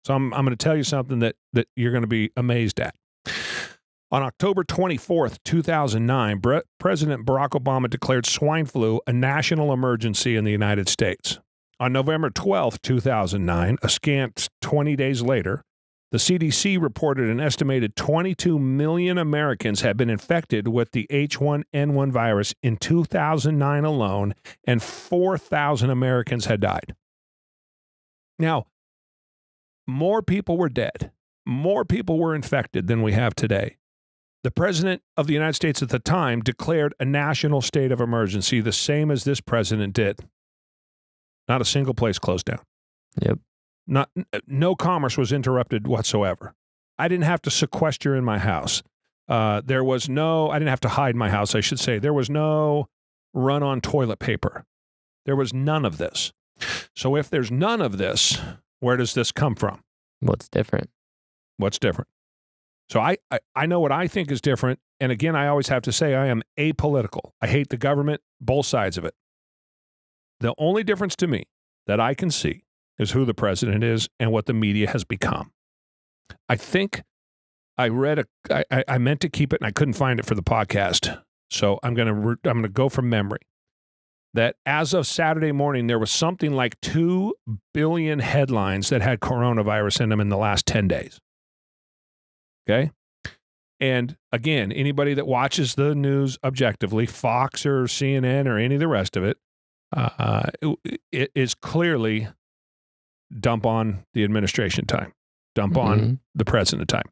So I'm going to tell you something that you're going to be amazed at. On October 24th, 2009, President Barack Obama declared swine flu a national emergency in the United States. On November 12th, 2009, a scant 20 days later, the CDC reported an estimated 22 million Americans had been infected with the H1N1 virus in 2009 alone, and 4,000 Americans had died. Now, more people were dead. More people were infected than we have today. The president of the United States at the time declared a national state of emergency, the same as this president did. Not a single place closed down. Yep. No commerce was interrupted whatsoever. I didn't have to sequester in my house. I didn't have to hide my house, I should say. There was no run on toilet paper. There was none of this. So if there's none of this, where does this come from? What's different? What's different? So I know what I think is different. And again, I always have to say I am apolitical. I hate the government, both sides of it. The only difference to me that I can see is who the president is and what the media has become. I think I read I meant to keep it and I couldn't find it for the podcast. So I'm going to go from memory. That as of Saturday morning, there was something like 2 billion headlines that had coronavirus in them in the last 10 days. Okay? And again, anybody that watches the news objectively, Fox or CNN or any of the rest of it, it is clearly dump on the administration time, dump on the president time.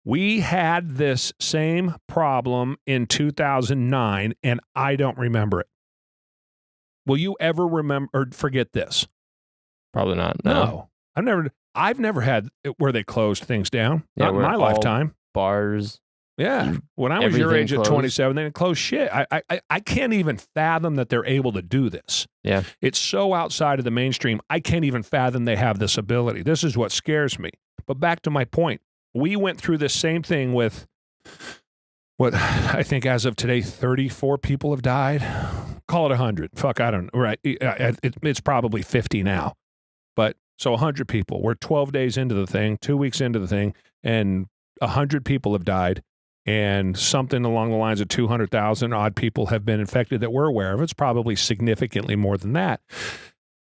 We had this same problem in 2009, and I don't remember it. Will you ever remember or forget this? Probably not. No. I've never had it where they closed things down. Yeah, Not in my lifetime. Bars. Yeah. When I was your age at closed. 27, they didn't close shit. I can't even fathom that they're able to do this. Yeah. It's so outside of the mainstream. I can't even fathom they have this ability. This is what scares me. But back to my point. We went through this same thing with what I think as of today, 34 people have died. Call it 100. Fuck, I don't know. Right. It's probably 50 now. But so 100 people. We're 12 days into the thing, 2 weeks into the thing, and 100 people have died. And something along the lines of 200,000 odd people have been infected that we're aware of. It's probably significantly more than that.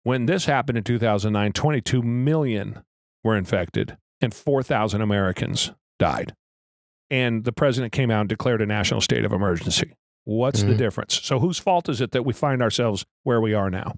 When this happened in 2009, 22 million were infected and 4,000 Americans died. And the president came out and declared a national state of emergency. What's the difference? So whose fault is it that we find ourselves where we are now?